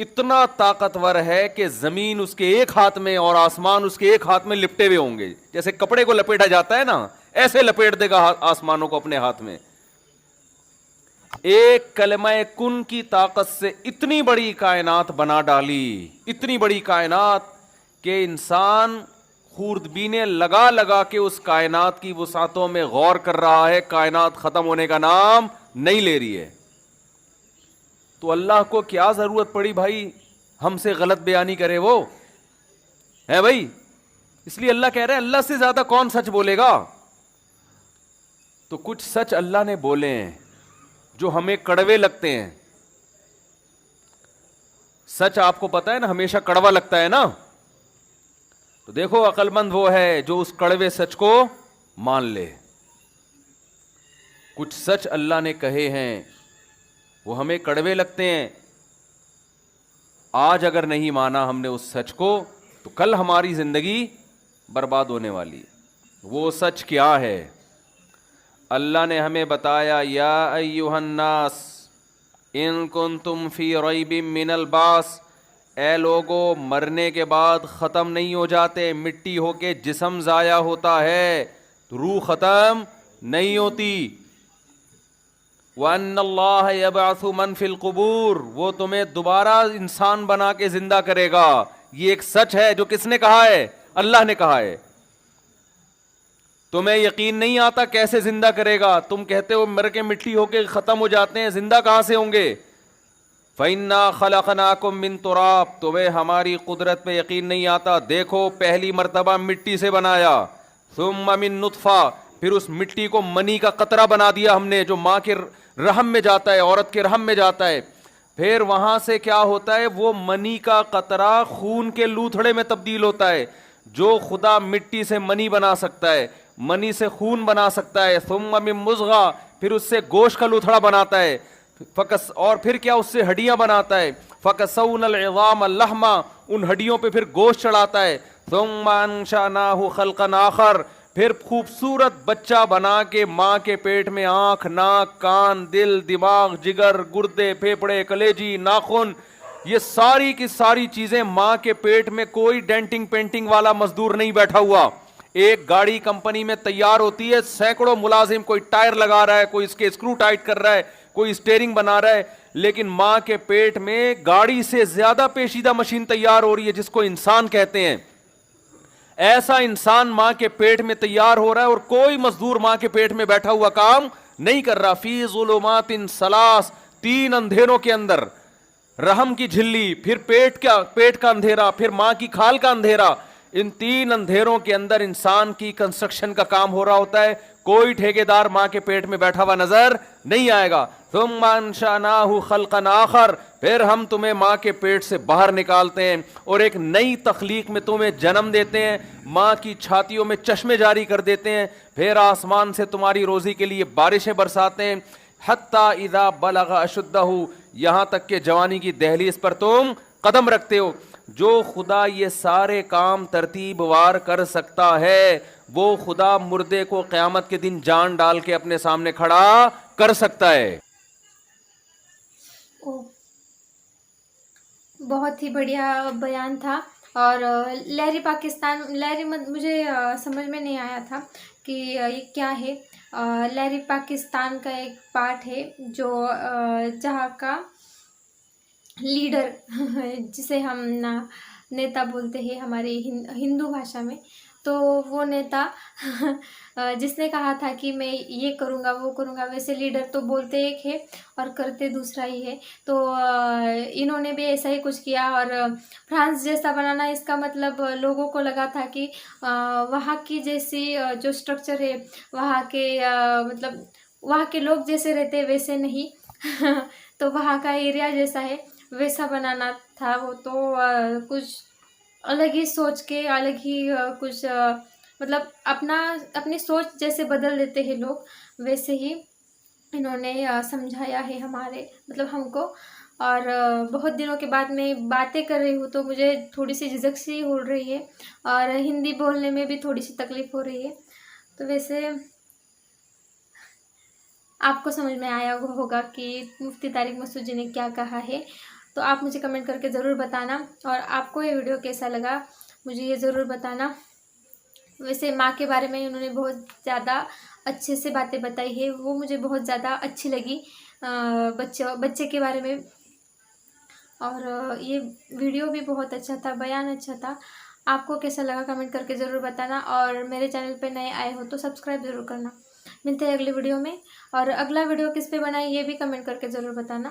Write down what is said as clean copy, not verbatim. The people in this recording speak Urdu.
اتنا طاقتور ہے کہ زمین اس کے ایک ہاتھ میں اور آسمان اس کے ایک ہاتھ میں لپٹے ہوئے ہوں گے. جیسے کپڑے کو لپیٹا جاتا ہے نا, ایسے لپیٹ دے گا آسمانوں کو اپنے ہاتھ میں. ایک کلمہ کن کی طاقت سے اتنی بڑی کائنات بنا ڈالی, اتنی بڑی کائنات کہ انسان خوردبینیں لگا لگا کے اس کائنات کی وسعتوں میں غور کر رہا ہے. کائنات ختم ہونے کا نام نہیں لے رہی ہے. تو اللہ کو کیا ضرورت پڑی بھائی ہم سے غلط بیانی کرے وہ ہے بھائی. اس لیے اللہ کہہ رہے ہیں اللہ سے زیادہ کون سچ بولے گا. تو کچھ سچ اللہ نے بولے ہیں جو ہمیں کڑوے لگتے ہیں. سچ آپ کو پتا ہے نا ہمیشہ کڑوا لگتا ہے نا. تو دیکھو عقل مند وہ ہے جو اس کڑوے سچ کو مان لے. کچھ سچ اللہ نے کہے ہیں وہ ہمیں کڑوے لگتے ہیں. آج اگر نہیں مانا ہم نے اس سچ کو تو کل ہماری زندگی برباد ہونے والی ہے. وہ سچ کیا ہے؟ اللہ نے ہمیں بتایا یا ایھا الناس ان کنتم فی ریب من البعث, اے لوگو مرنے کے بعد ختم نہیں ہو جاتے. مٹی ہو کے جسم ضائع ہوتا ہے, روح ختم نہیں ہوتی. وَأَنَّ اللَّهَ يَبْعَثُ مَنْ فِي الْقُبُورِ, وہ تمہیں دوبارہ انسان بنا کے زندہ کرے گا. یہ ایک سچ ہے جو کس نے کہا ہے؟ اللہ نے کہا ہے. تمہیں یقین نہیں آتا کیسے زندہ کرے گا؟ تم کہتے ہو مر کے مٹی ہو کے ختم ہو جاتے ہیں, زندہ کہاں سے ہوں گے؟ فَإِنَّا خَلَقْنَاكُم مِّن تُرَابٍ, تمہیں ہماری قدرت پہ یقین نہیں آتا. دیکھو پہلی مرتبہ مٹی سے بنایا, ثُمَّ مِن نُطْفَةٍ, پھر اس مٹی کو منی کا قطرہ بنا دیا ہم نے جو ماں کے رحم میں جاتا ہے, عورت کے رحم میں جاتا ہے. پھر وہاں سے کیا ہوتا ہے؟ وہ منی کا قطرہ خون کے لوتھڑے میں تبدیل ہوتا ہے. جو خدا مٹی سے منی بنا سکتا ہے, منی سے خون بنا سکتا ہے. ثم من مضغہ, پھر اس سے گوشت کا لوتھڑا بناتا ہے. اور پھر کیا اس سے ہڈیاں بناتا ہے. فکسونا العظام لحما, ان ہڈیوں پہ پھر گوشت چڑھاتا ہے. ثم انشأناہ خلقا آخر, پھر خوبصورت بچہ بنا کے ماں کے پیٹ میں آنکھ, ناک, کان, دل, دماغ, جگر, گردے, پھیپھڑے, کلیجی, ناخن, یہ ساری کی ساری چیزیں ماں کے پیٹ میں. کوئی ڈینٹنگ پینٹنگ والا مزدور نہیں بیٹھا ہوا. ایک گاڑی کمپنی میں تیار ہوتی ہے, سینکڑوں ملازم, کوئی ٹائر لگا رہا ہے, کوئی اس کے اسکرو ٹائٹ کر رہا ہے, کوئی اسٹیئرنگ بنا رہا ہے, لیکن ماں کے پیٹ میں گاڑی سے زیادہ پیچیدہ مشین تیار ہو رہی ہے جس کو انسان کہتے ہیں. ایسا انسان ماں کے پیٹ میں تیار ہو رہا ہے اور کوئی مزدور ماں کے پیٹ میں بیٹھا ہوا کام نہیں کر رہا. فی ظلمات ثلاث, تین اندھیروں کے اندر, رحم کی جھلی, پھر پیٹ کا اندھیرا, پھر ماں کی کھال کا اندھیرا. ان تین اندھیروں کے اندر انسان کی کنسٹرکشن کا کام ہو رہا ہوتا ہے. کوئی ٹھیکیدار ماں کے پیٹ میں بیٹھا ہوا نظر نہیں آئے گا. ثم انشأناہ خلقا آخر, پھر ہم تمہیں ماں کے پیٹ سے باہر نکالتے ہیں اور ایک نئی تخلیق میں تمہیں جنم دیتے ہیں. ماں کی چھاتیوں میں چشمے جاری کر دیتے ہیں, پھر آسمان سے تمہاری روزی کے لیے بارشیں برساتے ہیں. حتی اذا بلغ اشدہ, یہاں تک کہ جوانی کی دہلیز پر تم قدم رکھتے ہو. جو خدا یہ سارے کام ترتیب وار کر سکتا ہے وہ خدا مردے کو قیامت کے دن جان ڈال کے اپنے سامنے کھڑا کر سکتا ہے. بہت ہی بڑھیا بیان تھا. اور لہری پاکستان, لہری مجھے سمجھ میں نہیں آیا تھا کہ یہ کیا ہے. لہری پاکستان کا ایک پارٹ ہے جو جہاں کا لیڈر جسے ہم نیتا بولتے ہیں ہماری ہندو بھاشا میں, تو وہ نیتا جس نے کہا تھا کہ میں یہ کروں گا وہ کروں گا, ویسے لیڈر تو بولتے ایک ہے اور کرتے دوسرا ہی ہے. تو انہوں نے بھی ایسا ہی کچھ کیا اور فرانس جیسا بنانا, اس کا مطلب لوگوں کو لگا تھا کہ وہاں کی جیسی جو اسٹرکچر ہے وہاں کے مطلب وہاں کے لوگ جیسے رہتے ویسے نہیں تو وہاں کا ایریا جیسا ہے ویسا بنانا تھا. وہ تو کچھ الگ ہی سوچ کے الگ ہی کچھ مطلب اپنی سوچ جیسے بدل دیتے ہیں لوگ, ویسے ہی انہوں نے سمجھایا ہے ہمارے مطلب ہم کو. اور بہت دنوں کے بعد میں باتیں کر رہی ہوں تو مجھے تھوڑی سی جھجک سی ہو رہی ہے اور ہندی بولنے میں بھی تھوڑی سی تکلیف ہو رہی ہے. تو ویسے آپ کو سمجھ میں آیا ہوگا کہ مفتی طارق مسعود جی نے کیا کہا ہے. تو آپ مجھے کمنٹ کر کے ضرور بتانا، اور آپ کو یہ ویڈیو کیسا لگا مجھے یہ ضرور بتانا۔ ویسے ماں کے بارے میں انہوں نے بہت زیادہ اچھے سے باتیں بتائی ہے، وہ مجھے بہت زیادہ اچھی لگی بچے کے بارے میں، اور یہ ویڈیو بھی بہت اچھا تھا، بیان اچھا تھا۔ آپ کو کیسا لگا کمنٹ کر کے ضرور بتانا، اور میرے چینل پہ نئے آئے ہو تو سبسکرائب ضرور کرنا۔ ملتے ہیں اگلی ویڈیو میں، اور اگلا ویڈیو کس پہ بنائے یہ بھی کمنٹ کر کے ضرور بتانا۔